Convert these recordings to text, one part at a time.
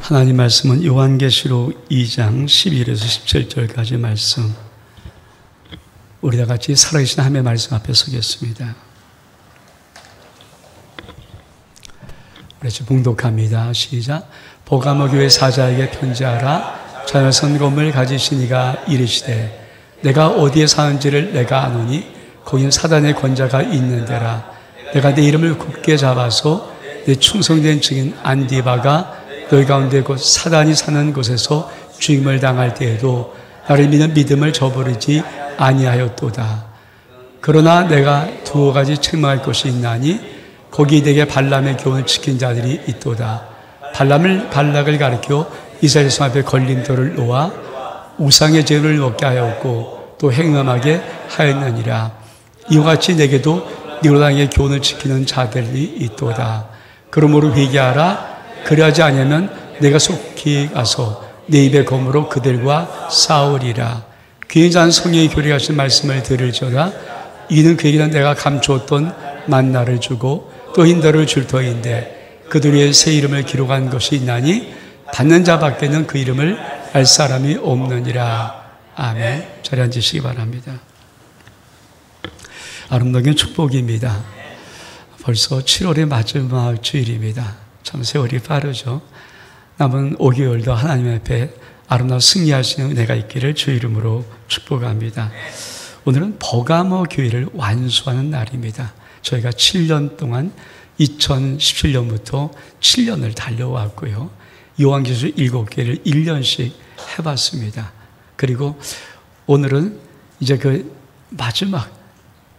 하나님 말씀은 요한계시록 2장 11에서 17절까지 말씀. 우리 다 같이 살아계신 하나님의 말씀 앞에 서겠습니다. 우리 같이 봉독합니다. 시작. 버가모 교회 사자에게 편지하라. 자녀선 건물 가지신 이가 이르시되 내가 어디에 사는지를 내가 아노니 거긴 사단의 권자가 있는 데라. 내가 내 이름을 굳게 잡아서 내 충성된 증인 안디바가 너희 가운데 곧 사단이 사는 곳에서 죽임을 당할 때에도 나를 믿는 믿음을 저버리지 아니하였도다. 그러나 내가 두어 가지 책망할 것이 있나니 거기 내게 발람의 교훈을 지킨 자들이 있도다. 발락을 가리켜 이스라엘 성 앞에 걸림돌을 놓아 우상의 재물을 먹게 하였고 또 행음하게 하였느니라. 이와 같이 내게도 니고당의 교훈을 지키는 자들이 있도다. 그러므로 회개하라. 그리하지 아니하면 내가 속히 가서 내 입의 검으로 그들과 싸우리라. 귀인 자는 성령의 교리하신 말씀을 들을지어다. 이는 그에게는 내가 감추었던 만나를 주고 또 흰더를 줄 터인데 그들 위에 새 이름을 기록한 것이 있나니 받는 자밖에는 그 이름을 알 사람이 없느니라. 아멘. 자리에 앉으시기 바랍니다. 아름다운 축복입니다. 벌써 7월의 마지막 주일입니다. 참 세월이 빠르죠. 남은 5개월도 하나님 앞에 아름다운 승리하시는 은혜가 있기를 주 이름으로 축복합니다. 오늘은 버가모 교회를 완수하는 날입니다. 저희가 7년 동안 2017년부터 7년을 달려왔고요. 요한계시록 7개를 1년씩 해봤습니다. 그리고 오늘은 이제 그 마지막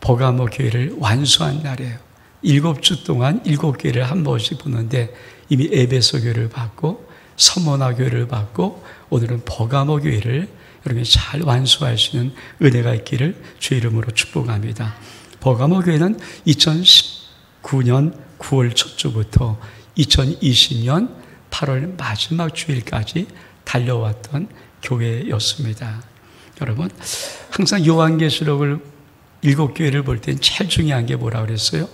버가모 교회를 완수한 날이에요. 7주 동안 7교회를 한 번씩 보는데 이미 에베소 교회를 받고 서머나 교회를 받고 오늘은 버가모 교회를 여러분이 잘 완수하시는 은혜가 있기를 주 이름으로 축복합니다. 버가모 교회는 2019년 9월 첫 주부터 2020년 8월 마지막 주일까지 달려왔던 교회였습니다. 여러분, 항상 요한계시록을 7교회를 볼 땐 제일 중요한 게 뭐라고 그랬어요?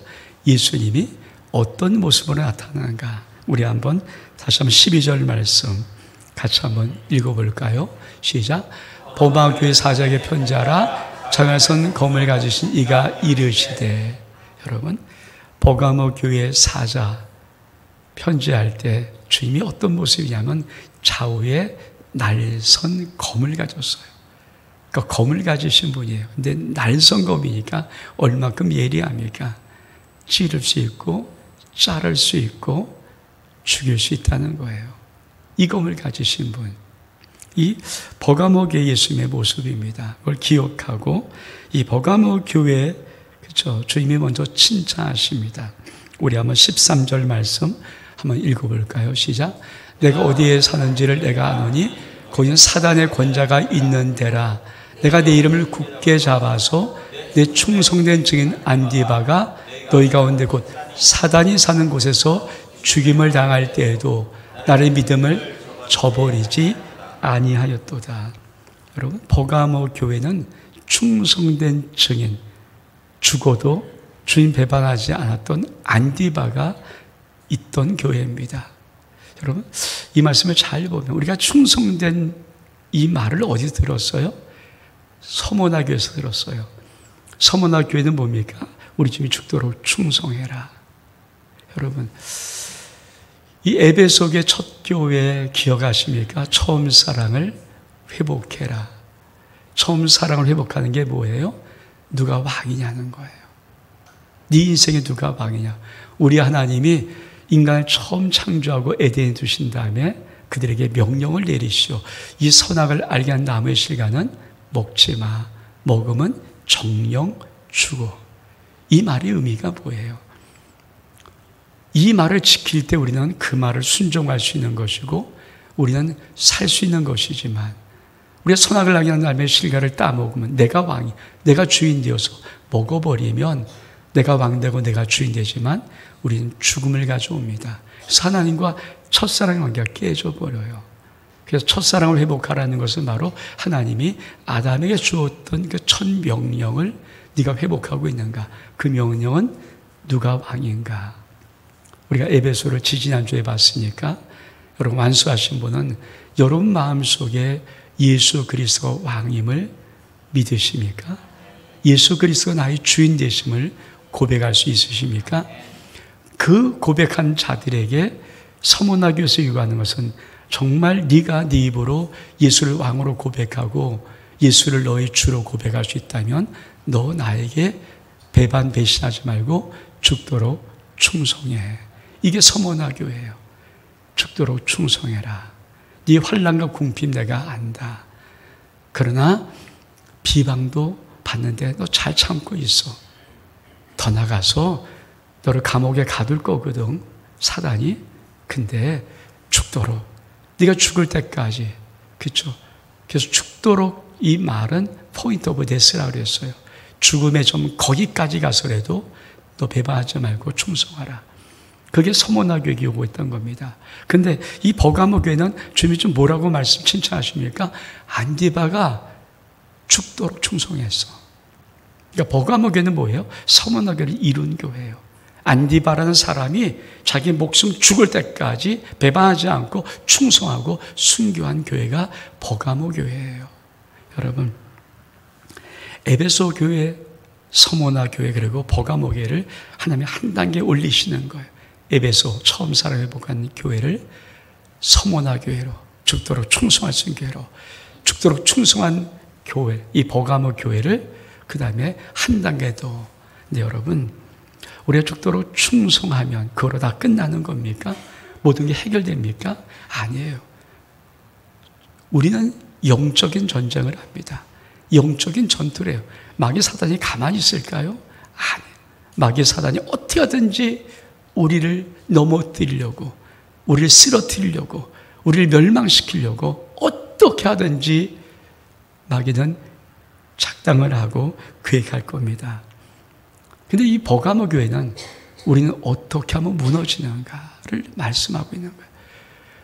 예수님이 어떤 모습으로 나타나는가? 우리 한번 다시 한번 12절 말씀 같이 한번 읽어볼까요? 시작. 버가모 교회 사자에게 편지하라. 장화선 검을 가지신 이가 이르시되. 여러분, 버가모 교회 사자 편지할 때 주님이 어떤 모습이냐면 좌우에 날선 검을 가졌어요. 그러니까 검을 가지신 분이에요. 근데 날선 검이니까 얼마큼 예리합니까? 찌를 수 있고 자를 수 있고 죽일 수 있다는 거예요. 이 검을 가지신 분, 이 버가모 교회 예수님의 모습입니다. 그걸 기억하고 이 버가모 교회, 그렇죠, 주님이 먼저 칭찬하십니다. 우리 한번 13절 말씀 한번 읽어볼까요? 시작. 내가 어디에 사는지를 내가 아노니 거기는 사단의 권자가 있는 데라. 내가 내 이름을 굳게 잡아서 내 충성된 증인 안디바가 너희 가운데 곧 사단이 사는 곳에서 죽임을 당할 때에도 나의 믿음을 저버리지 아니하였도다. 여러분, 버가모 교회는 충성된 증인, 죽어도 주님 배반하지 않았던 안디바가 있던 교회입니다. 여러분, 이 말씀을 잘 보면 우리가 충성된 이 말을 어디서 들었어요? 서머나 교회에서 들었어요. 서머나 교회는 뭡니까? 우리 주님이 죽도록 충성해라. 여러분, 이 에베소의 첫 교회 기억하십니까? 처음 사랑을 회복해라. 처음 사랑을 회복하는 게 뭐예요? 누가 왕이냐는 거예요. 네 인생에 누가 왕이냐? 우리 하나님이 인간을 처음 창조하고 에덴에 두신 다음에 그들에게 명령을 내리시오. 이 선악을 알게 한 나무의 실과는 먹지 마. 먹으면 정령 죽어. 이 말의 의미가 뭐예요? 이 말을 지킬 때 우리는 그 말을 순종할 수 있는 것이고 우리는 살 수 있는 것이지만 우리가 선악을 하게 한 다음에 실과를 따먹으면 내가 왕이, 내가 주인 되어서 먹어버리면 내가 왕되고 내가 주인 되지만 우리는 죽음을 가져옵니다. 그래서 하나님과 첫사랑의 관계가 깨져버려요. 그래서 첫사랑을 회복하라는 것은 바로 하나님이 아담에게 주었던 그 첫 명령을 네가 회복하고 있는가? 그 명령은 누가 왕인가? 우리가 에베소를 지지난주에 봤으니까 여러분 완수하신 분은 여러분 마음속에 예수 그리스도가 왕임을 믿으십니까? 예수 그리스도가 나의 주인 되심을 고백할 수 있으십니까? 그 고백한 자들에게 서문화교에서 요구하는 것은 정말 네가 네 입으로 예수를 왕으로 고백하고 예수를 너의 주로 고백할 수 있다면 너 나에게 배반 배신하지 말고 죽도록 충성해. 이게 서문화교예요. 죽도록 충성해라. 네 환난과 궁핍 내가 안다. 그러나 비방도 받는데 너 잘 참고 있어. 더 나가서 너를 감옥에 가둘 거거든, 사단이. 근데 죽도록, 네가 죽을 때까지, 그렇죠? 그래서 죽도록 이 말은 포인트 오브 데스라고 그랬어요. 죽음의 좀 거기까지 가서라도 너 배반하지 말고 충성하라. 그게 서문화교회가 요구했던 겁니다. 근데 이 버가모 교회는 주님이 좀 뭐라고 말씀 칭찬하십니까? 안디바가 죽도록 충성했어. 그러니까 버가모 교회는 뭐예요? 서문화교회를 이룬 교회예요. 안디바라는 사람이 자기 목숨 죽을 때까지 배반하지 않고 충성하고 순교한 교회가 버가모 교회예요. 여러분, 에베소 교회, 서문화 교회 그리고 버가모 교회를 하나님이 한 단계 올리시는 거예요. 에베소 처음 사랑해 복한 교회를 서문화 교회로, 죽도록 충성할 수 있는 교회로, 죽도록 충성한 교회, 이 버가모 교회를 그 다음에 한 단계 더. 근데 여러분, 우리가 죽도록 충성하면 그거로 다 끝나는 겁니까? 모든 게 해결됩니까? 아니에요. 우리는 영적인 전쟁을 합니다. 영적인 전투래요. 마귀 사단이 가만히 있을까요? 아니에요. 마귀 사단이 어떻게 하든지 우리를 넘어뜨리려고, 우리를 쓰러뜨리려고, 우리를 멸망시키려고 어떻게 하든지 마귀는 작당을 하고 계획할 겁니다. 근데 이 버가모 교회는 우리는 어떻게 하면 무너지는가를 말씀하고 있는 거예요.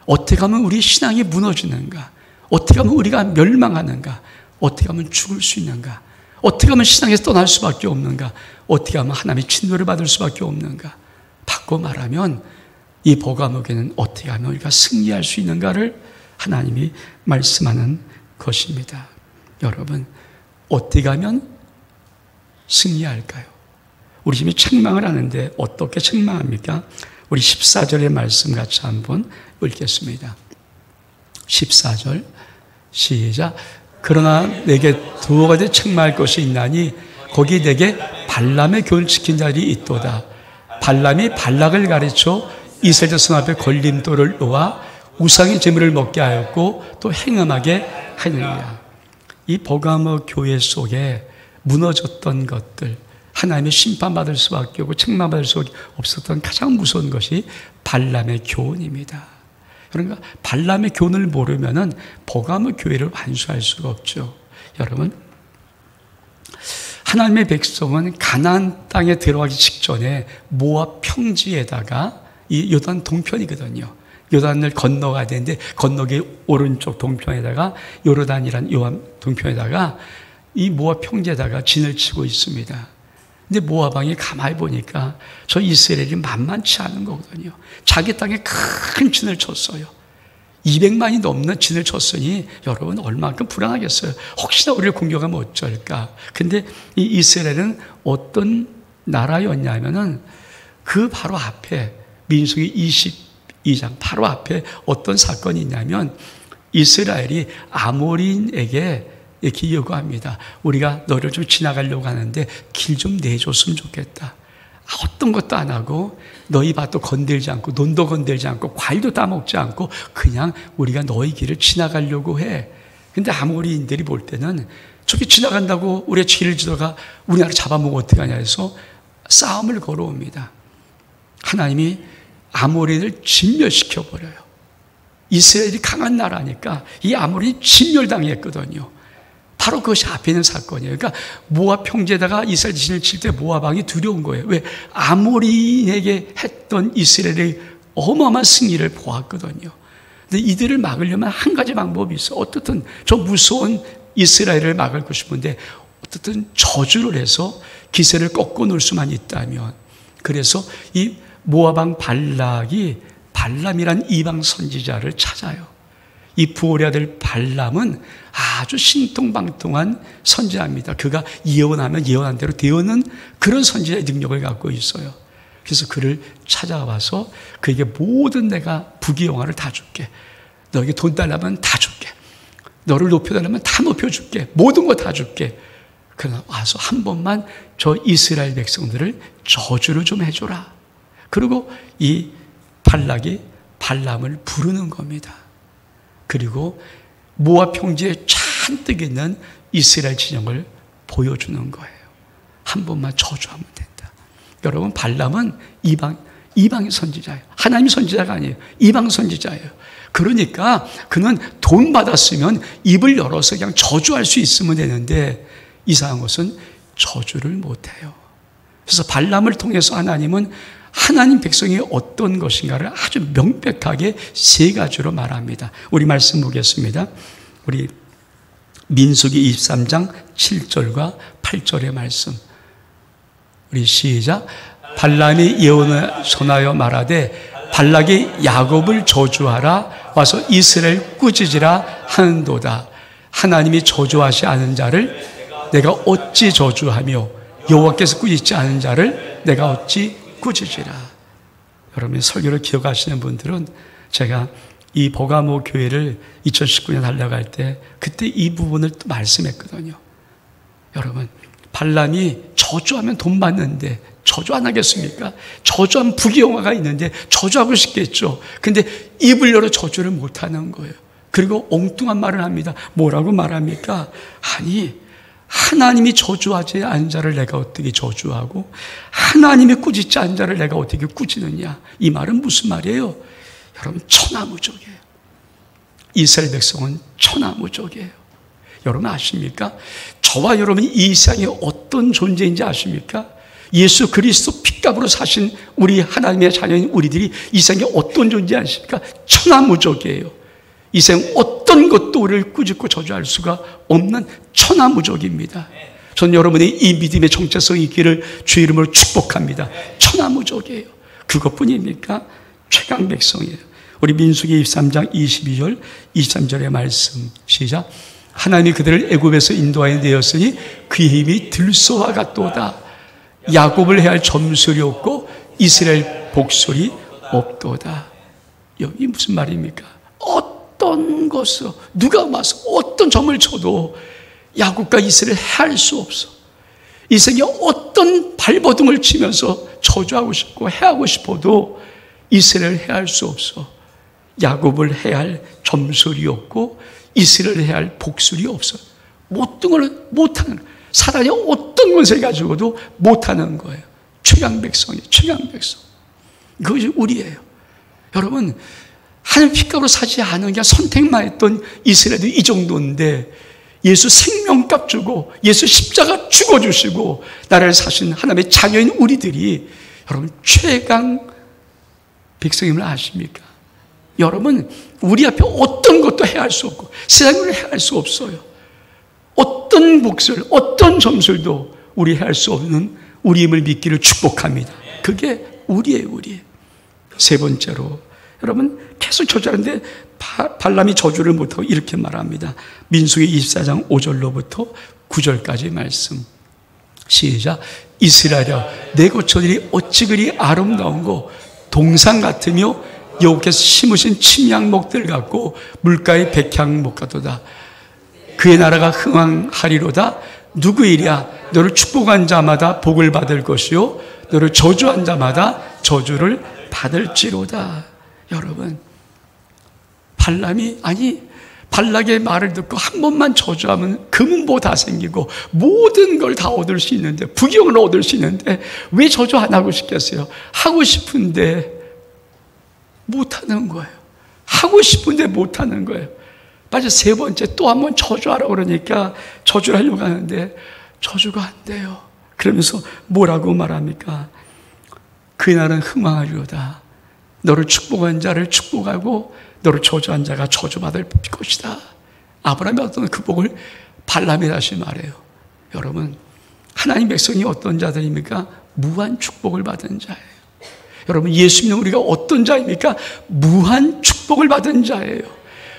어떻게 하면 우리 신앙이 무너지는가? 어떻게 하면 우리가 멸망하는가? 어떻게 하면 죽을 수 있는가? 어떻게 하면 신앙에서 떠날 수밖에 없는가? 어떻게 하면 하나님의 진노를 받을 수밖에 없는가? 바꿔 말하면 이 버가모 교회는 어떻게 하면 우리가 승리할 수 있는가를 하나님이 말씀하는 것입니다. 여러분, 어떻게 하면 승리할까요? 우리 집이 책망을 하는데 어떻게 책망합니까? 우리 14절의 말씀 같이 한번 읽겠습니다. 14절 시작. 그러나 내게 두어 가지 책망할 것이 있나니 거기 내게 발람의 교훈을 지킨 자들이 있도다. 발람이 발락을 가르쳐 이스라엘 자손 앞에 걸림돌을 놓아 우상의 제물을 먹게 하였고 또 행음하게 하느니라. 이 버가모 교회 속에 무너졌던 것들, 하나님의 심판받을 수밖에 없고 책망받을 수밖에 없었던 가장 무서운 것이 발람의 교훈입니다. 그러니까 발람의 교훈을 모르면은 버가모 교회를 완수할 수가 없죠. 여러분, 하나님의 백성은 가나안 땅에 들어가기 직전에 모압 평지에다가 이 요단 동편이거든요. 요단을 건너가야 되는데 건너기 오른쪽 동편에다가 요르단이란 요한 동편에다가 이 모압 평지에다가 진을 치고 있습니다. 근데 모압 왕이 가만히 보니까 저 이스라엘이 만만치 않은 거거든요. 자기 땅에 큰 진을 쳤어요. 200만이 넘는 진을 쳤으니 여러분 얼마만큼 불안하겠어요. 혹시나 우리를 공격하면 어쩔까. 근데 이 이스라엘은 어떤 나라였냐면은 그 바로 앞에 민수기 22장 바로 앞에 어떤 사건이 있냐면 이스라엘이 아모리인에게 이렇게 요구합니다. 우리가 너를 좀 지나가려고 하는데 길 좀 내줬으면 좋겠다. 어떤 것도 안 하고 너희 밭도 건들지 않고 논도 건들지 않고 과일도 따먹지 않고 그냥 우리가 너희 길을 지나가려고 해. 근데 아모리인들이 볼 때는 저기 지나간다고 우리가 죄를 지다가 우리나라 잡아먹으면 어떡하냐 해서 싸움을 걸어옵니다. 하나님이 아모리를 진멸시켜버려요. 이스라엘이 강한 나라니까 이 아모리는 진멸당했거든요. 바로 그것이 앞에 있는 사건이에요. 그러니까 모압 평지에다가 이스라엘 진을 칠 때 모압 왕이 두려운 거예요. 왜? 아모리에게 했던 이스라엘의 어마어마한 승리를 보았거든요. 근데 이들을 막으려면 한 가지 방법이 있어요. 어떻든 저 무서운 이스라엘을 막을 싶은데 어떻든 저주를 해서 기세를 꺾어 놓을 수만 있다면, 그래서 이 모압 왕 발락이 발람이란 이방 선지자를 찾아요. 이 부올의 아들 발람은 아주 신통방통한 선지자입니다. 그가 예언하면 예언한 대로 되어는 그런 선지자의 능력을 갖고 있어요. 그래서 그를 찾아와서 그에게 모든 내가 부귀영화를 다 줄게. 너에게 돈 달라면 다 줄게. 너를 높여달라면 다 높여줄게. 모든 거 다 줄게. 그러나 와서 한 번만 저 이스라엘 백성들을 저주를 좀 해줘라. 그리고 이 발락이 발람을 부르는 겁니다. 그리고 모압 평지에 잔뜩 있는 이스라엘 진영을 보여주는 거예요. 한 번만 저주하면 된다. 여러분, 발람은 이방의 선지자예요. 하나님 선지자가 아니에요. 이방 선지자예요. 그러니까 그는 돈 받았으면 입을 열어서 그냥 저주할 수 있으면 되는데 이상한 것은 저주를 못해요. 그래서 발람을 통해서 하나님은 하나님 백성이 어떤 것인가를 아주 명백하게 세 가지로 말합니다. 우리 말씀 보겠습니다. 우리 민수기 23장 7절과 8절의 말씀. 우리 시작. 발람이 예언을 전하여 말하되 발락이 야곱을 저주하라 와서 이스라엘 꾸짖으라 하는도다. 하나님이 저주하지 않은 자를 내가 어찌 저주하며 여호와께서 꾸짖지 않은 자를 내가 어찌 꾸짖으라. 여러분 설교를 기억하시는 분들은 제가 이 버가모 교회를 2019년 하려고 할 때 그때 이 부분을 또 말씀했거든요. 여러분, 발람이 저주하면 돈 받는데 저주 안 하겠습니까? 저주하면 부귀영화가 있는데 저주하고 싶겠죠. 근데 입을 열어 저주를 못 하는 거예요. 그리고 엉뚱한 말을 합니다. 뭐라고 말합니까? 아니, 하나님이 저주하지 않은 자를 내가 어떻게 저주하고 하나님이 꾸짖지 않은 자를 내가 어떻게 꾸짖느냐. 이 말은 무슨 말이에요? 여러분, 천하무적이에요. 이스라엘 백성은 천하무적이에요. 여러분 아십니까? 저와 여러분이 이 세상에 어떤 존재인지 아십니까? 예수 그리스도 핏값으로 사신 우리 하나님의 자녀인 우리들이 이 세상에 어떤 존재 아십니까? 천하무적이에요. 이 세상 어떤 것도 우리를 꾸짖고 저주할 수가 없는 천하무적입니다. 전 여러분의 이 믿음의 정체성이 있기를 주의 이름으로 축복합니다. 천하무적이에요. 그것뿐입니까? 최강 백성이에요. 우리 민수기 23장 22절 23절의 말씀 시작. 하나님이 그들을 애굽에서 인도하여 내었으니 그의 힘이 들소와 같도다. 야곱을 해할 점술이 없고 이스라엘 복술이 없도다. 여기 무슨 말입니까? 어떤 것을 누가 와서 어떤 점을 쳐도 야곱과 이스라엘을 해할 수 없어. 이 세상에 어떤 발버둥을 치면서 저주하고 싶고 해하고 싶어도 이스라엘을 해할 수 없어. 야곱을 해할 점술이 없고 이스라엘을 해할 복술이 없어. 못등을 못하는, 사단이 어떤 것을 가지고도 못하는 거예요. 최강 백성이에요. 최강 백성. 그것이 우리예요. 여러분, 하나님 핏값으로 사지 않은 게 선택만 했던 이스라엘도 이 정도인데 예수 생명값 주고 예수 십자가 죽어주시고 나라를 사신 하나님의 자녀인 우리들이 여러분 최강 백성임을 아십니까? 여러분, 우리 앞에 어떤 것도 해할 수 없고 세상으로 해할 수 없어요. 어떤 복술, 어떤 점술도 우리 해할 수 없는 우리임을 믿기를 축복합니다. 그게 우리예요, 우리. 세 번째로, 여러분 계속 저주하는데 발람이 저주를 못하고 이렇게 말합니다. 민수기 24장 5절로부터 9절까지 말씀. 시작. 이스라엘아, 내 거처들이 어찌 그리 아름다운고 동산 같으며 여호와께서 심으신 침향목들 같고 물가의 백향목 같도다. 그의 나라가 흥왕하리로다. 누구이랴? 너를 축복한 자마다 복을 받을 것이요 너를 저주한 자마다 저주를 받을지로다. 여러분, 발락의 말을 듣고 한 번만 저주하면 금은보 다 생기고 모든 걸 다 얻을 수 있는데, 부귀영을 얻을 수 있는데 왜 저주 안 하고 싶겠어요? 하고 싶은데 못하는 거예요. 하고 싶은데 못하는 거예요. 맞아. 세 번째 또 한 번 저주하라고 그러니까 저주를 하려고 하는데 저주가 안 돼요. 그러면서 뭐라고 말합니까? 그의 나라는 흥왕하리로다. 너를 축복한 자를 축복하고 너를 저주한 자가 저주받을 것이다. 아브라함이 어떤 그 복을 발람이 다시 말해요. 여러분, 하나님 백성이 어떤 자들입니까? 무한 축복을 받은 자예요. 여러분, 예수 믿는 우리가 어떤 자입니까? 무한 축복을 받은 자예요.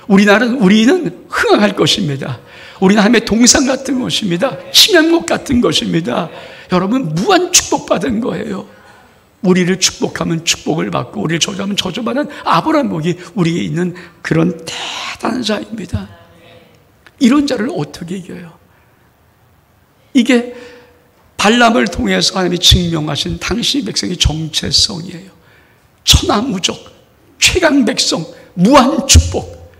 우리는 흥황할 것입니다. 우리는 하나님의 동산 같은 것입니다. 침향목 같은 것입니다. 여러분, 무한 축복받은 거예요. 우리를 축복하면 축복을 받고 우리를 저주하면 저주받는 아브라함 복이 우리에 있는 그런 대단한 자입니다. 이런 자를 어떻게 이겨요? 이게 발람을 통해서 하나님이 증명하신 당신의 백성의 정체성이에요. 천하무적, 최강 백성, 무한 축복.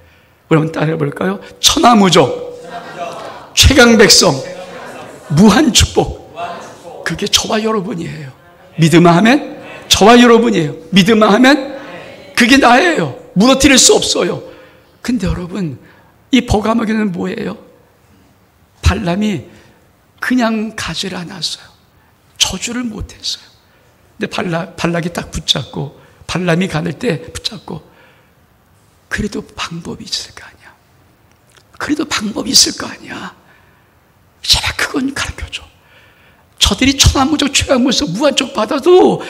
여러분 따라해 볼까요? 천하무적, 최강 백성, 무한 축복. 그게 저와 여러분이에요. 믿음만 하면 저와 여러분이에요. 믿음만 하면 그게 나예요. 무너뜨릴 수 없어요. 근데 여러분, 이 버가모기는 뭐예요? 발람이 그냥 가지를 않았어요. 저주를 못했어요. 근데 발락이 딱 붙잡고, 발람이 가는 때 붙잡고, 그래도 방법이 있을 거 아니야. 그래도 방법이 있을 거 아니야. 제발 그건 가르쳐줘. 저들이 천하무적 최강무에서 무한축 받아도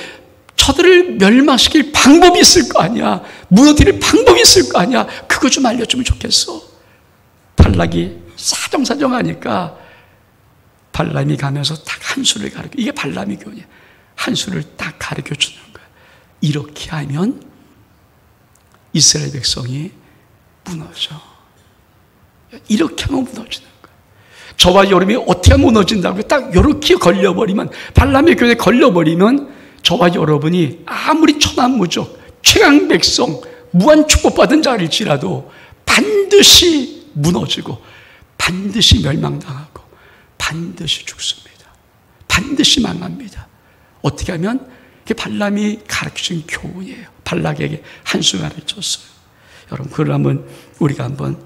저들을 멸망시킬 방법이 있을 거 아니야. 무너뜨릴 방법이 있을 거 아니야. 그거 좀 알려주면 좋겠어. 발락이 사정사정하니까 발람이 가면서 딱 한 수를 가르쳐. 이게 발람의 교훈이야. 한 수를 딱 가르쳐 주는 거야. 이렇게 하면 이스라엘 백성이 무너져. 이렇게 하면 무너지는 거야. 저와 여러분이 어떻게 하면 무너진다고 딱 이렇게 걸려버리면, 발람의 교훈에 걸려버리면 저와 여러분이 아무리 천하무적 최강 백성 무한 축복받은 자일지라도 반드시 무너지고 반드시 멸망당하고 반드시 죽습니다. 반드시 망합니다. 어떻게 하면? 그게 발람이 가르쳐준 교훈이에요. 발락에게 한 수 가르쳤어요. 여러분, 그걸 우리가 한번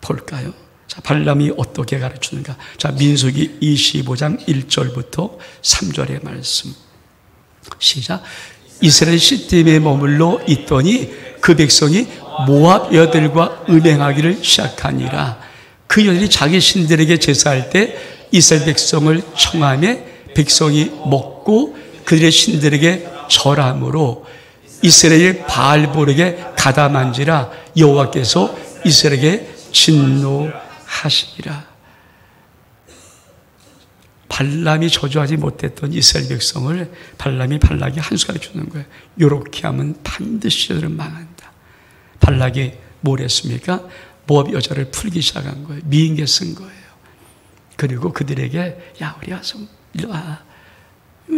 볼까요? 자, 발람이 어떻게 가르치는가? 자, 민수기 25장 1절부터 3절의 말씀. 시작. 이스라엘 시딤에 머물러 있더니 그 백성이 모압 여들과 음행하기를 시작하니라. 그 여들이 자기 신들에게 제사할 때 이스라엘 백성을 청하며 백성이 먹고 그들의 신들에게 절함으로 이스라엘 바알볼에게 가담한지라 여호와께서 이스라엘에게 진노하시니라. 발람이 저주하지 못했던 이스라엘 백성을 발락이 한 수 가르쳐주는 거예요. 이렇게 하면 반드시 저들은 망한다. 발락이 뭘 했습니까? 모압 여자를 풀기 시작한 거예요. 미인계 쓴 거예요. 그리고 그들에게, 야, 우리 와서 일로 와.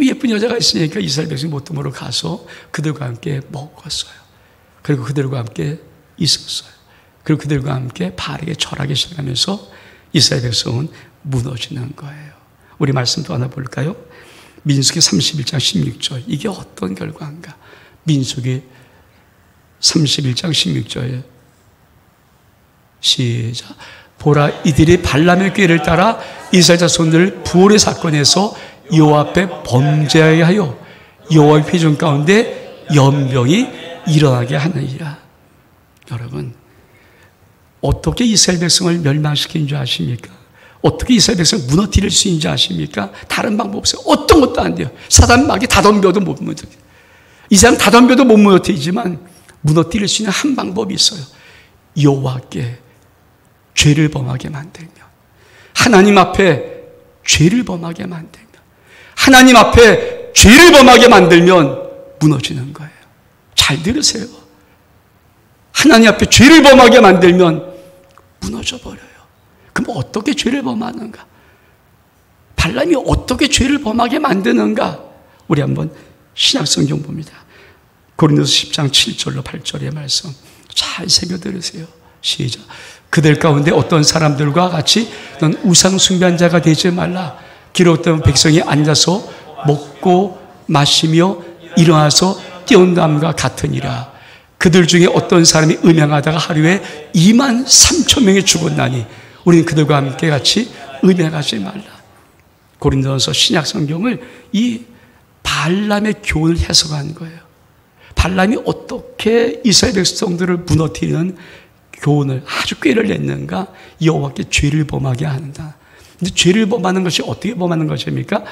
예쁜 여자가 있으니까 이스라엘 백성이 모퉁으로 가서 그들과 함께 먹었어요. 그리고 그들과 함께 있었어요. 그리고 그들과 함께 바알에게 절하기 시작하면서 이스라엘 백성은 무너지는 거예요. 우리 말씀 또 하나 볼까요? 민수기 31장 16절. 이게 어떤 결과인가? 민수기 31장 16절에 시작. 보라, 이들이 발람의 꾀를 따라 이스라엘 자손들을 부올의 사건에서 여호와 앞에 범죄하게 하여 여호와의 회중 가운데 연병이 일어나게 하느니라. 여러분, 어떻게 이스라엘 백성을 멸망시킨 줄 아십니까? 어떻게 이스라엘 백성을 무너뜨릴 수 있는지 아십니까? 다른 방법 없어요. 어떤 것도 안 돼요. 사단 막이 다 덤벼도 못 무너뜨려요. 이 사람 다 덤벼도 못 무너뜨리지만 무너뜨릴 수 있는 한 방법이 있어요. 여호와께 죄를 범하게 만들면, 하나님 앞에 죄를 범하게 만들면, 하나님 앞에 죄를 범하게 만들면 무너지는 거예요. 잘 들으세요. 하나님 앞에 죄를 범하게 만들면 무너져 버려요. 그럼 어떻게 죄를 범하는가? 발람이 어떻게 죄를 범하게 만드는가? 우리 한번 신약성경 봅니다. 고린도서 10장 7절로 8절의 말씀 잘 새겨 들으세요. 시작. 그들 가운데 어떤 사람들과 같이 넌 우상 숭배자가 되지 말라. 기록된 백성이 앉아서 먹고 마시며 일어나서 뛰어온다함과 같으니라. 그들 중에 어떤 사람이 음행하다가 하루에 2만 3천 명이 죽었나니 우리는 그들과 함께 같이 음행하지 말라. 고린도서 신약 성경을 이 발람의 교훈을 해석한 거예요. 발람이 어떻게 이스라엘 백성들을 무너뜨리는 교훈을 아주 꾀를 냈는가? 여호와께 죄를 범하게 한다. 근데 죄를 범하는 것이 어떻게 범하는 것입니까?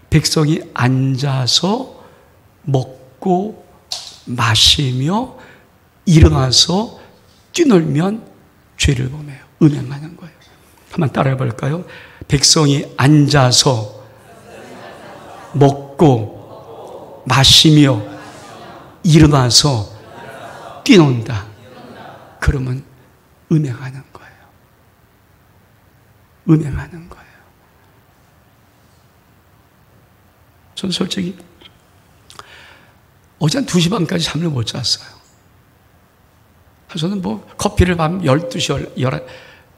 백성이 앉아서 먹고 마시며 일어나서 뛰놀면 죄를 범해요. 음행하는 거예요. 한번 따라해 볼까요? 백성이 앉아서 먹고 마시며 일어나서 뛰논다. 그러면 음행하는 거예요. 음행하는 거예요. 저는 솔직히 어제 한 2시 반까지 잠을 못 잤어요. 저는 뭐 커피를 밤 12시,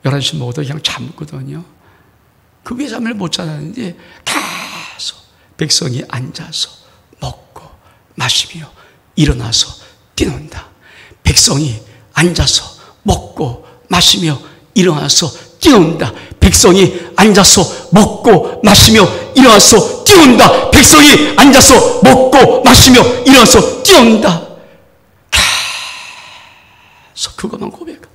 11시 먹어도 그냥 잠거든요. 그 위에 잠을 못 자는데 계속 백성이 앉아서 먹고 마시며 일어나서 뛰논다. 백성이 앉아서 먹고 마시며 일어나서 뛰논다. 백성이 앉아서 먹고 마시며 일어나서 뛰논다. 백성이 앉아서 먹고 마시며 일어나서 뛰논다. 계속 그것만 고백합니다.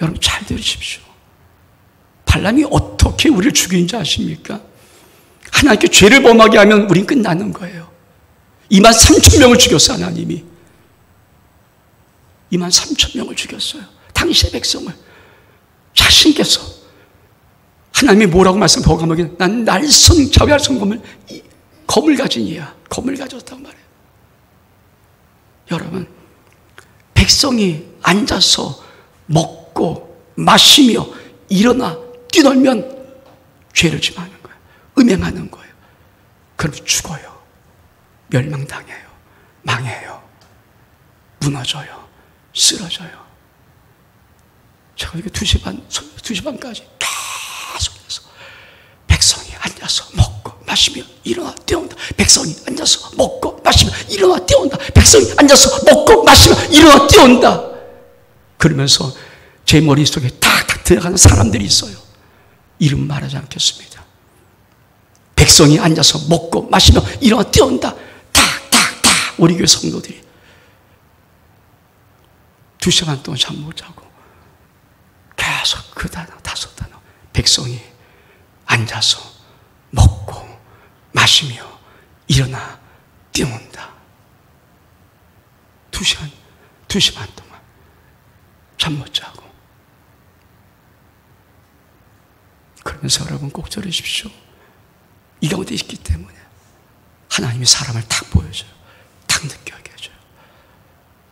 여러분 잘 들으십시오. 발람이 어떻게 우리를 죽이는지 아십니까? 하나님께 죄를 범하게 하면 우린 끝나는 거예요. 23,000명을 죽였어요. 하나님이 23,000명을 죽였어요. 당신의 백성을. 자신께서 하나님이 뭐라고 말씀하고 가면 난 날선 자위할선 검을 가진 이야. 검을 가졌단 말이에요. 여러분 백성이 앉아서 먹고 마시며 일어나 뛰놀면 죄를 지마하는 거예요. 음행하는 거예요. 그럼 죽어요. 멸망당해요. 망해요. 무너져요. 쓰러져요. 제가 이렇게 2시 반까지 계속해서 백성이 앉아서 먹고 마시며 일어나 뛰어온다. 백성이 앉아서 먹고 마시며 일어나 뛰어온다. 백성이 앉아서 먹고 마시며 일어나 뛰어온다. 그러면서 제 머릿속에 탁탁 들어가는 사람들이 있어요. 이름 말하지 않겠습니다. 백성이 앉아서 먹고 마시며 일어나 뛰어온다. 탁탁탁 우리 교회 성도들이 2시간 동안 잠 못 자고 계속 그 단어 5단어 백성이 앉아서 먹고 마시며 일어나 뛰어온다. 2시 반 동안 잠 못 자고. 그러면서 여러분 꼭 들으십시오. 이 가운데 있기 때문에 하나님이 사람을 탁 보여줘요. 탁 느껴게 해줘요.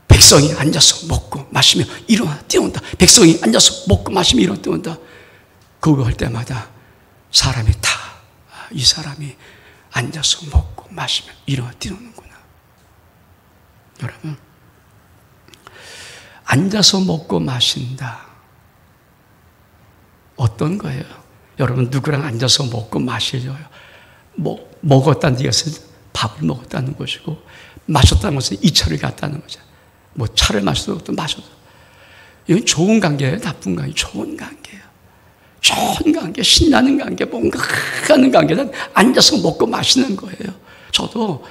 백성이 앉아서 먹고 마시며 일어나 뛰어온다. 백성이 앉아서 먹고 마시며 일어나 뛰어온다. 그거 할 때마다 사람이 이 사람이 앉아서 먹고 마시며 일어나 뛰노는구나. 여러분 앉아서 먹고 마신다. 어떤 거예요? 여러분 누구랑 앉아서 먹고 마시려요? 먹었다는 것은 밥을 먹었다는 것이고 마셨다는 것은 2차를 갔다는 거죠. 뭐 차를 마셔도 또 마셔도. 이건 좋은 관계예요? 나쁜 관계? 좋은 관계예요. 좋은 관계, 신나는 관계, 뭔가 하는 관계는 앉아서 먹고 마시는 거예요. 저도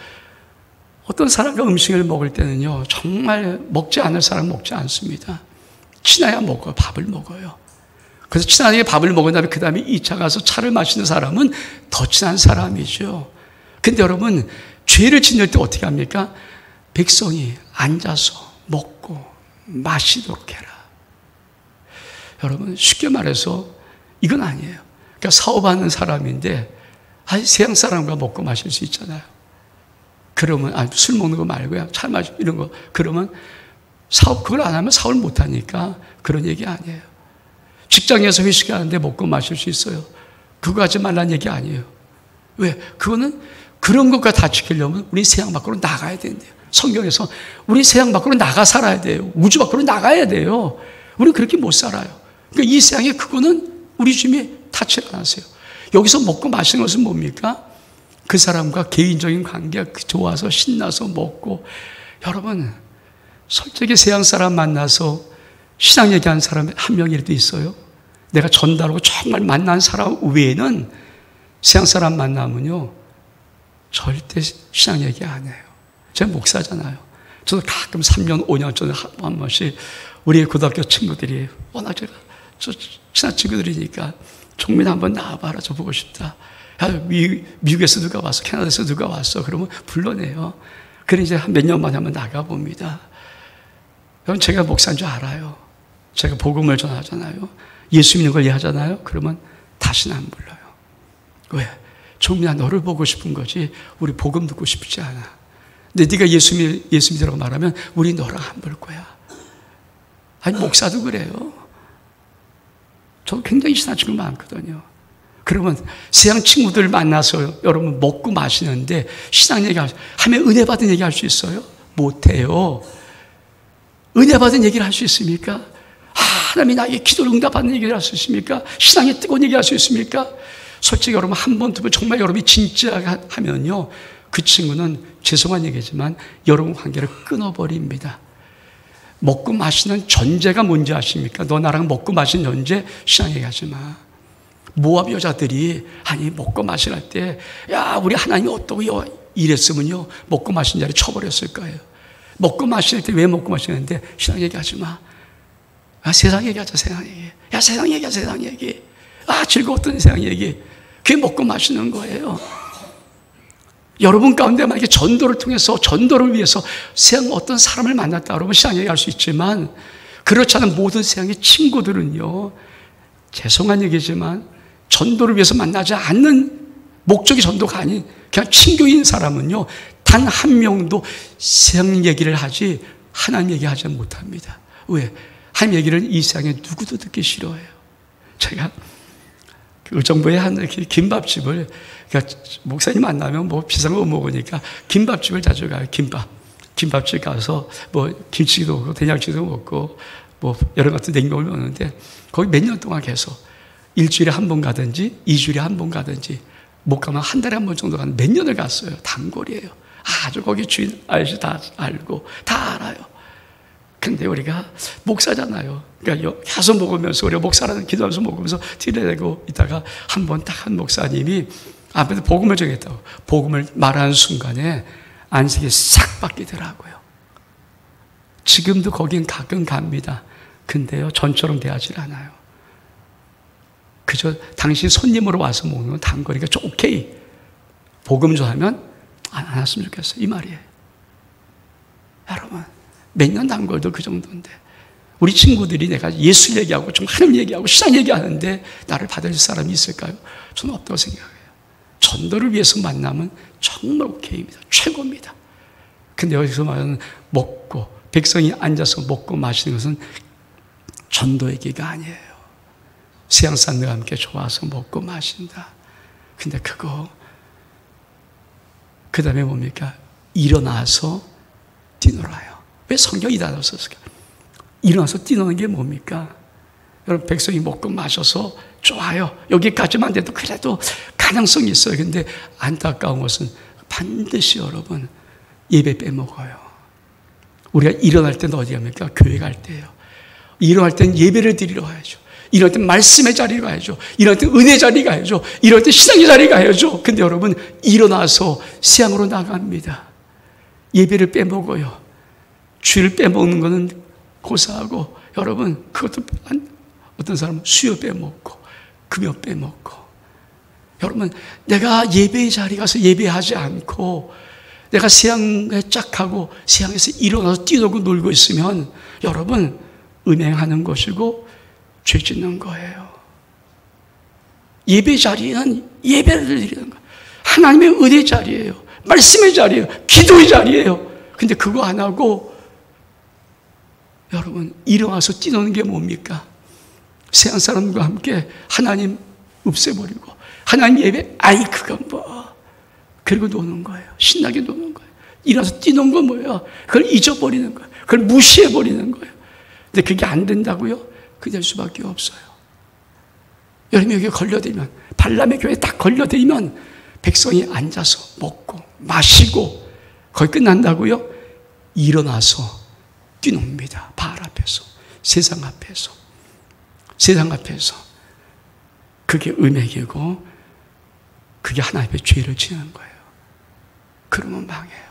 어떤 사람과 음식을 먹을 때는요, 정말 먹지 않을 사람 먹지 않습니다. 친해야 먹어요. 밥을 먹어요. 그래서 친하게 밥을 먹은 다음에 그 다음에 2차 가서 차를 마시는 사람은 더 친한 사람이죠. 근데 여러분, 죄를 짓는 때 어떻게 합니까? 백성이 앉아서 먹고 마시도록 해라. 여러분, 쉽게 말해서 이건 아니에요. 그러니까 사업하는 사람인데, 세상 사람과 먹고 마실 수 있잖아요. 그러면, 술 먹는 거 말고요. 차 마시고 이런 거. 그러면 그걸 안 하면 사업을 못 하니까 그런 얘기 아니에요. 직장에서 회식하는데 먹고 마실 수 있어요. 그거 하지 말라는 얘기 아니에요. 왜? 그거는 그런 것과 다 지키려면 우리 세상 밖으로 나가야 된대요. 성경에서 우리 세상 밖으로 나가 살아야 돼요. 우주 밖으로 나가야 돼요. 우리는 그렇게 못 살아요. 그러니까 이 세상에 그거는 우리 주님이 타치를 안 하세요. 여기서 먹고 마시는 것은 뭡니까? 그 사람과 개인적인 관계가 좋아서 신나서 먹고. 여러분, 솔직히 세상 사람 만나서 신앙 얘기하는 사람 한 명이라도 있어요? 내가 전달하고 정말 만난 사람 외에는 세상 사람 만나면요, 절대 신앙 얘기 안 해요. 제가 목사잖아요. 저도 가끔 3년, 5년 전에 한 번씩 우리 고등학교 친구들이, 워낙 제가 친한 친구들이니까 종민 한번 나와봐라. 저 보고 싶다. 야, 미국에서 누가 왔어? 캐나다에서 누가 왔어? 그러면 불러내요. 그래 이제 한 몇 년 만에 한번 나가봅니다. 여러분, 제가 목사인 줄 알아요. 제가 복음을 전하잖아요. 예수 믿는 걸 이해하잖아요. 그러면 다시는 안 불러요. 왜? 종민아, 너를 보고 싶은 거지 우리 복음 듣고 싶지 않아. 근데 네가 예수 믿으라고 말하면 우리 너랑 안 볼 거야. 아니, 목사도 그래요. 저 굉장히 친한 친구 많거든요. 그러면 세상 친구들 만나서 여러분 먹고 마시는데 신앙 얘기하면 은혜 받은 얘기 할 수 있어요? 못해요. 은혜 받은 얘기를 할 수 있습니까? 하나님이 나에게 기도를 응답하는 얘기를 할 수 있습니까? 신앙의 뜨거운 얘기를 할 수 있습니까? 솔직히 여러분 한 번, 두 번 정말 여러분이 진지하게 하면요, 그 친구는 죄송한 얘기지만 여러분 관계를 끊어버립니다. 먹고 마시는 전제가 뭔지 아십니까? 너 나랑 먹고 마시는 전제 신앙 얘기하지 마. 모압 여자들이 아니 먹고 마시할 때 야 우리 하나님이 어떠고 이랬으면요 먹고 마신 자리 쳐버렸을 거예요. 먹고 마실 때 왜 먹고 마시는데 신앙 얘기하지 마. 세상 얘기하자. 세상 얘기. 야 세상 얘기야. 세상 얘기. 즐거웠던 세상 얘기. 그게 먹고 마시는 거예요. 여러분 가운데 만약에 전도를 통해서 전도를 위해서 세상 어떤 사람을 만났다 그러면 신앙 얘기할 수 있지만 그렇지 않은 모든 세상의 친구들은요 죄송한 얘기지만 전도를 위해서 만나지 않는 목적이 전도가 아닌 그냥 친구인 사람은요 단 한 명도 세상 얘기를 하지 하나님 얘기하지 못합니다. 왜? 하나님 얘기를 이 세상에 누구도 듣기 싫어해요. 제가 의정부에 한 김밥집을 그러니까 목사님 만나면 뭐 비싼 거 먹으니까 김밥집을 자주 가요. 김밥집 가서 뭐 김치도 먹고 된장찌개도 먹고 뭐 여러 가지 냉면을 먹는데 거기 몇 년 동안 계속 일주일에 한 번 가든지 2주일에 한 번 가든지 못 가면 한 달에 한 번 정도 가는 몇 년을 갔어요. 단골이에요. 아주 거기 주인 아저씨 다 알고 다 알아요. 근데 우리가 목사잖아요. 그러니까 계속 먹으면서 우리가 목사라는 기도하면서 먹으면서 티내고 있다가 한 번 딱 한 목사님이 앞에서 복음을 정했다고 복음을 말하는 순간에 안색이 싹 바뀌더라고요. 지금도 거긴 가끔 갑니다. 근데요 전처럼 대하지 않아요. 그저 당신 손님으로 와서 먹는 건 단거리가 좀 오케이. 복음 좋아하면 안 왔으면 좋겠어요. 이 말이에요. 여러분 몇 년 단골도 그 정도인데 우리 친구들이 내가 예수 얘기하고 좀 하나님 얘기하고 신앙 얘기하는데 나를 받아줄 사람이 있을까요? 저는 없다고 생각해요. 전도를 위해서 만나면 정말 오케이입니다. 최고입니다. 근데 여기서 말하는 먹고 백성이 앉아서 먹고 마시는 것은 전도 얘기가 아니에요. 세상 사람들과 함께 좋아서 먹고 마신다. 근데 그거 그 다음에 뭡니까? 일어나서 뛰놀아요. 왜 성경이 이 단어를 썼을까? 일어나서 뛰노는 게 뭡니까? 여러분 백성이 먹고 마셔서 좋아요. 여기까지만 돼도 그래도 가능성이 있어요. 근데 안타까운 것은 반드시 여러분 예배 빼먹어요. 우리가 일어날 때는 어디 갑니까? 교회 갈 때예요. 일어날 때는 예배를 드리러 가야죠. 일어날 때 말씀의 자리에 가야죠. 일어날 때 은혜 자리에 가야죠. 일어날 때 신앙의 자리에 가야죠. 근데 여러분 일어나서 세상으로 나갑니다. 예배를 빼먹어요. 주일 빼먹는 것은 고사하고 여러분 그것도 어떤 사람은 수요 빼먹고 금요 빼먹고 여러분 내가 예배의 자리에 가서 예배하지 않고 내가 세상에 짝하고 세상에서 일어나서 뛰놀고 놀고 있으면 여러분 음행하는 것이고 죄 짓는 거예요. 예배 자리는 예배를 드리는 거예요. 하나님의 은혜 자리예요. 말씀의 자리예요. 기도의 자리예요. 근데 그거 안 하고 여러분 일어나서 뛰노는 게 뭡니까? 세상 사람과 함께 하나님 없애버리고 하나님 예배 그건 뭐 그리고 노는 거예요. 신나게 노는 거예요. 일어나서 뛰는 건 뭐예요? 그걸 잊어버리는 거예요. 그걸 무시해버리는 거예요. 근데 그게 안 된다고요? 그게 될 수밖에 없어요. 여러분이 여기에 걸려들면 발람의 교회에 딱 걸려들면 백성이 앉아서 먹고 마시고 거의 끝난다고요? 일어나서 뛰놉니다. 바알 앞에서 세상 앞에서 그게 음행이고 그게 하나님의 죄를 지는 거예요. 그러면 망해요.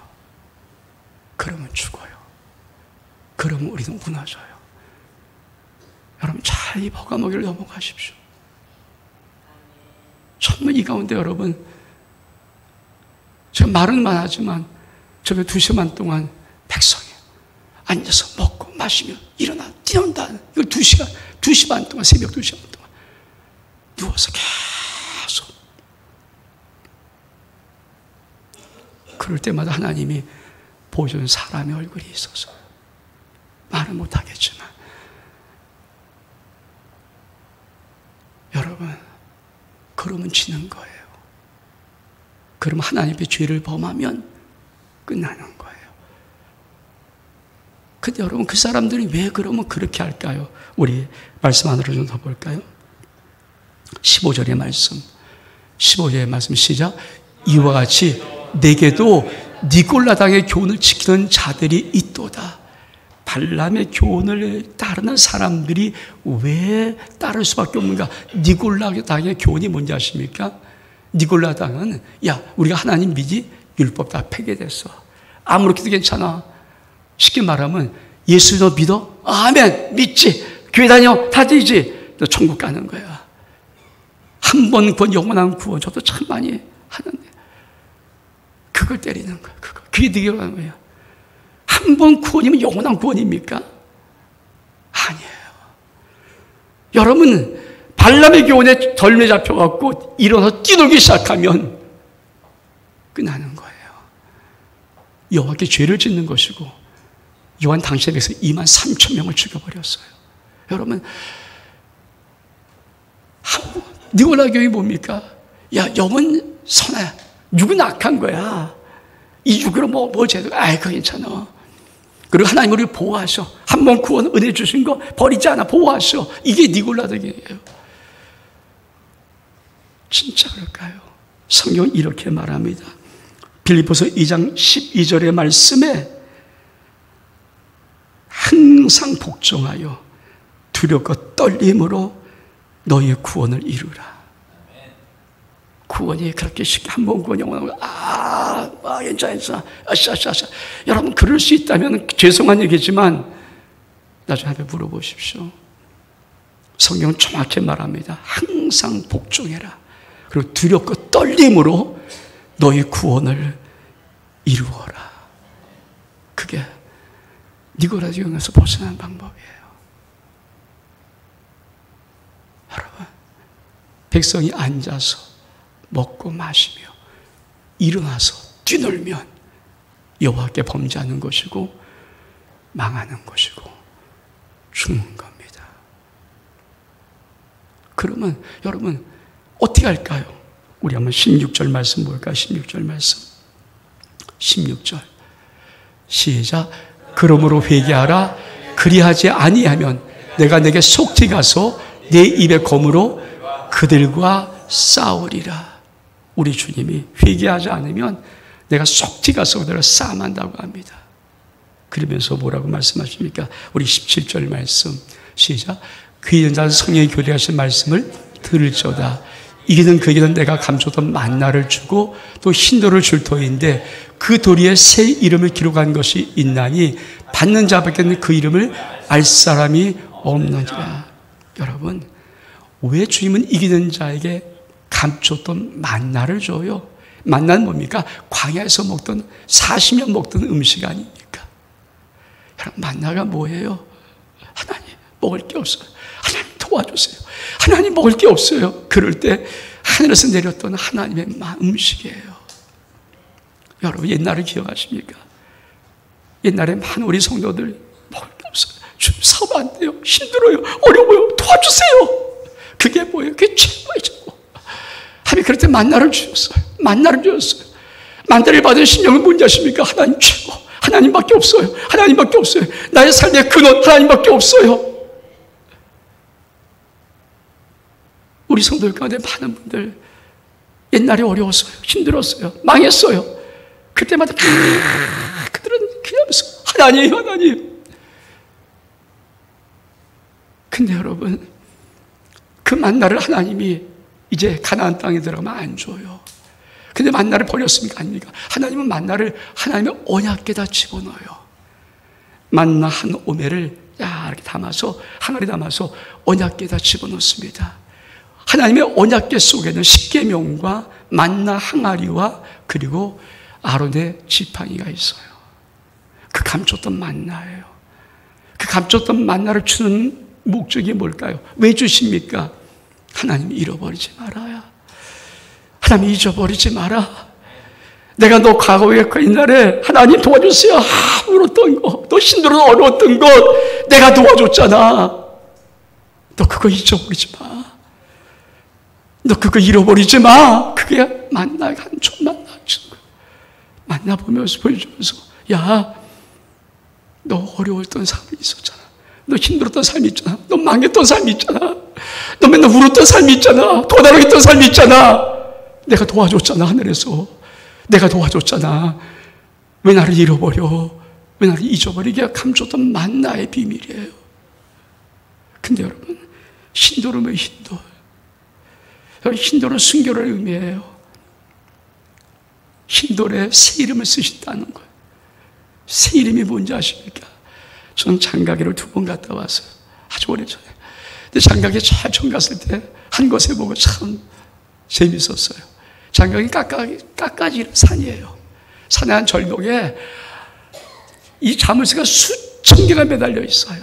그러면 죽어요. 그러면 우리는 무너져요. 여러분 잘 이 버가모기를 넘어가십시오. 정말 이 가운데 여러분, 제가 말은만 하지만 저녁 2시간 동안 백성이 앉아서 먹고 마시며 일어나 뛰어온다. 이걸 2시 반 동안, 새벽 2시간 동안 누워서 계속. 그럴 때마다 하나님이 보여주는 사람의 얼굴이 있어서 말은 못하겠지만, 여러분, 그러면 지는 거예요. 그러면 하나님 앞에 죄를 범하면 끝나는 거예요. 근데 여러분, 그 사람들이 왜 그러면 그렇게 할까요? 우리 말씀 안으로 좀 더 볼까요? 15절의 말씀. 15절의 말씀 시작. 이와 같이 내게도 니골라당의 교훈을 지키는 자들이 있도다. 발람의 교훈을 따르는 사람들이 왜 따를 수밖에 없는가? 니골라당의 교훈이 뭔지 아십니까? 니골라당은, 야, 우리가 하나님 믿지? 율법 다 폐기됐어. 아무렇게도 괜찮아. 쉽게 말하면, 예수 너 믿어? 아멘, 믿지. 교회 다녀, 다 되지. 너 천국 가는 거야. 한 번 구원, 영원한 구원, 저도 참 많이 하는데, 그걸 때리는 거야. 그게 니골라당인 거야. 한 번 구원이면 영원한 구원입니까? 아니에요. 여러분, 발람의 교훈에 덜매 잡혀갖고 일어나서 뛰놀기 시작하면 끝나는 거예요. 여호와께 죄를 짓는 것이고, 요한 당시에 비해서 2만 3천 명을 죽여버렸어요. 여러분, 니골라 교육이 뭡니까? 야, 영은 선해. 육은 악한 거야. 이 육으로 뭐 죄도, 아이, 그거 괜찮아. 그리고 하나님 우리를 보호하셔. 한 번 구원 은혜 주신 거 버리지 않아. 보호하셔. 이게 니골라당이에요. 진짜 그럴까요? 성경은 이렇게 말합니다. 빌립보서 2장 12절의 말씀에 항상 복종하여 두렵고 떨림으로 너희의 구원을 이루라. 구원이 그렇게 쉽게 한 번 구원 영원하고, 괜찮아. 여러분, 그럴 수 있다면 죄송한 얘기지만 나중에 한번 물어보십시오. 성경은 정확히 말합니다. 항상 복종해라. 그리고 두렵고 떨림으로 너희 구원을 이루어라. 그게 니고라디오에서 벗어나는 방법이에요. 여러분, 백성이 앉아서 먹고 마시며 일어나서 뛰놀면 여호와께 범죄하는 것이고 망하는 것이고 죽는 겁니다. 그러면 여러분 어떻게 할까요? 우리 한번 16절 말씀 볼까요? 16절 말씀. 16절 시작. 그러므로 회개하라. 그리하지 아니하면 내가 내게 속히 가서 내 입의 검으로 그들과 싸우리라. 우리 주님이 회개하지 않으면 내가 속히 가서 그들을 싸움한다고 합니다. 그러면서 뭐라고 말씀하십니까? 우리 17절 말씀 시작. 그 이른 자는 성령이 교리하신 말씀을 들을지어다. 이기는 그에게는 내가 감춰둔 만나를 주고 또 흰돌을 줄 터인데 그 도리에 새 이름을 기록한 것이 있나니 받는 자밖에는 그 이름을 알 사람이 없느니라. 여러분, 왜 주님은 이기는 자에게 감췄던 만나를 줘요? 만나는 뭡니까? 광야에서 먹던 40년 먹던 음식 아닙니까? 여러분, 만나가 뭐예요? 하나님 먹을 게 없어요. 하나님 도와주세요. 하나님 먹을 게 없어요. 그럴 때 하늘에서 내렸던 하나님의 음식이에요. 여러분, 옛날을 기억하십니까? 옛날에 많은 우리 성도들 먹을 게 없어요. 좀 사면 안 돼요. 힘들어요. 어려워요. 도와주세요. 그게 뭐예요? 그게 최고이죠. 하나님 그럴 때 만나를 주셨어요. 만나를 주셨어요. 만나를 받은 신령은 뭔지 아십니까? 하나님 최고. 하나님밖에 없어요. 하나님밖에 없어요. 나의 삶의 근원 하나님밖에 없어요. 우리 성도들 가운데 많은 분들 옛날에 어려웠어요. 힘들었어요. 망했어요. 그때마다 그들은 기도하면서 하나님. 근데 여러분, 그 만나를 하나님이 이제 가나안 땅에 들어가면 안 줘요. 근데 만나를 버렸습니까? 아닙니까? 하나님은 만나를 하나님의 언약궤에다 집어넣어요. 만나 한 오매를 이렇게 담아서 항아리 담아서 언약궤에다 집어넣습니다. 하나님의 언약궤 속에는 십계명과 만나 항아리와 그리고 아론의 지팡이가 있어요. 그 감췄던 만나예요. 그 감췄던 만나를 주는 목적이 뭘까요? 왜 주십니까? 하나님 잃어버리지 말아야. 하나님 잊어버리지 마라. 내가 너 과거에 그 옛날에 하나님 도와줬어요. 어려웠던 거, 너 힘들어 어려웠던 것 내가 도와줬잖아. 너 그거 잊어버리지 마. 너 그거 잃어버리지 마. 그게 만나, 한쪽 만나 주는 거야. 만나보면서 보여주면서, 야, 너 어려웠던 삶이 있었잖아. 너 힘들었던 삶이 있잖아. 너 망했던 삶이 있잖아. 너 맨날 울었던 삶이 있잖아. 도달하겠던 삶이 있잖아. 내가 도와줬잖아, 하늘에서. 내가 도와줬잖아. 왜 나를 잃어버려? 왜 나를 잊어버리게 감췄던 만나의 비밀이에요. 근데 여러분, 신도름의 신돌. 신돌은 순교를 의미해요. 신돌에 새 이름을 쓰신다는 거예요. 새 이름이 뭔지 아십니까? 저는 장가기를 2번 갔다 왔어요. 아주 오래전에. 근데 장가기 처음 갔을 때 한 곳에 보고 참 재밌었어요. 장가기 깎아지는 산이에요. 산의 한 절벽에 이 자물쇠가 수천 개가 매달려 있어요.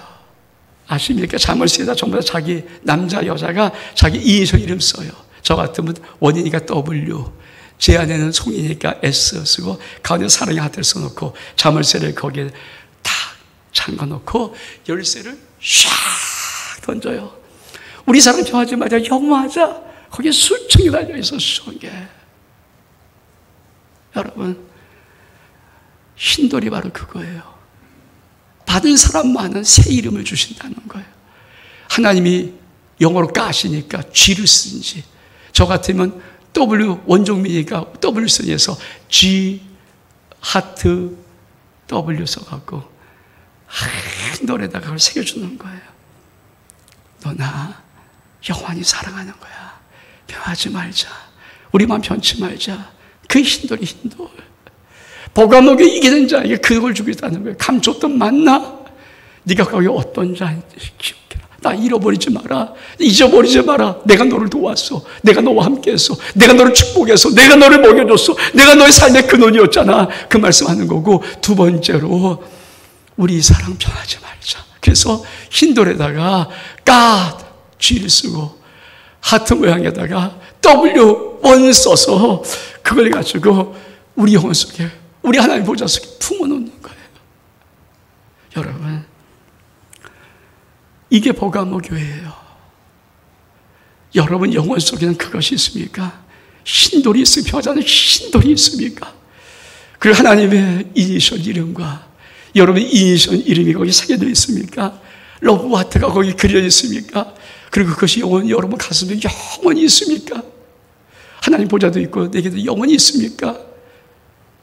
아십니까? 자물쇠에다 전부 다 자기 남자 여자가 자기 이니셜 이름 써요. 저 같으면 원인이니까 W, 제 안에는 송이니까 S 쓰고 가운데 사랑의 하트를 써놓고 자물쇠를 거기에 탁 잠가놓고 열쇠를 샥 던져요. 우리 사람 평하자마자 영화하자 거기에 수천 개 달려있어. 수천 개. 여러분, 신돌이 바로 그거예요. 받은 사람만은 새 이름을 주신다는 거예요. 하나님이 영어로 까시니까 G를 쓰든지, 저 같으면 W, 원종민이니까 W 쓰니서 G, 하트, W 써갖고 한 돌에다가 그걸 새겨주는 거예요. 너 나 영원히 사랑하는 거야. 변하지 말자. 우리만 변치 말자. 그 신돌이 신돌. 복과 목에 이기는 자에게 그걸 주고 있다는 거예요. 감췄던 만나. 네가 거기 어떤 자인지 기억해라. 나 잃어버리지 마라. 잊어버리지 마라. 내가 너를 도왔어. 내가 너와 함께했어. 내가 너를 축복했어. 내가 너를 먹여줬어. 내가 너의 삶의 근원이었잖아. 그 말씀하는 거고, 두 번째로 우리 사랑 변하지 말자. 그래서 흰돌에다가 G를 쓰고 하트 모양에다가 W1 써서 그걸 가지고 우리 영혼 속에, 우리 하나님 보좌 속에 품어놓는 거예요. 여러분, 이게 버가모 교회예요. 여러분 영혼 속에는 그것이 있습니까? 신돌이 있습니까? 평화자는 신돌이 있습니까? 그리고 하나님의 이니셜 이름과 여러분의 이니셜 이름이 거기 새겨져 있습니까? 러브 하트가 거기 그려져 있습니까? 그리고 그것이 여러분 가슴에 영원히 있습니까? 하나님 보좌도 있고 내게도 영원히 있습니까?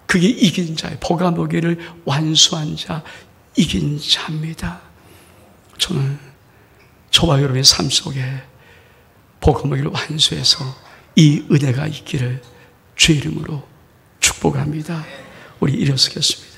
그게 이긴 자예요. 버가모기를 완수한 자, 이긴 자입니다. 저는 저와 여러분의 삶 속에 버가모기를 완수해서 이 은혜가 있기를 주의 이름으로 축복합니다. 우리 일어서겠습니다.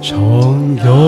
정겨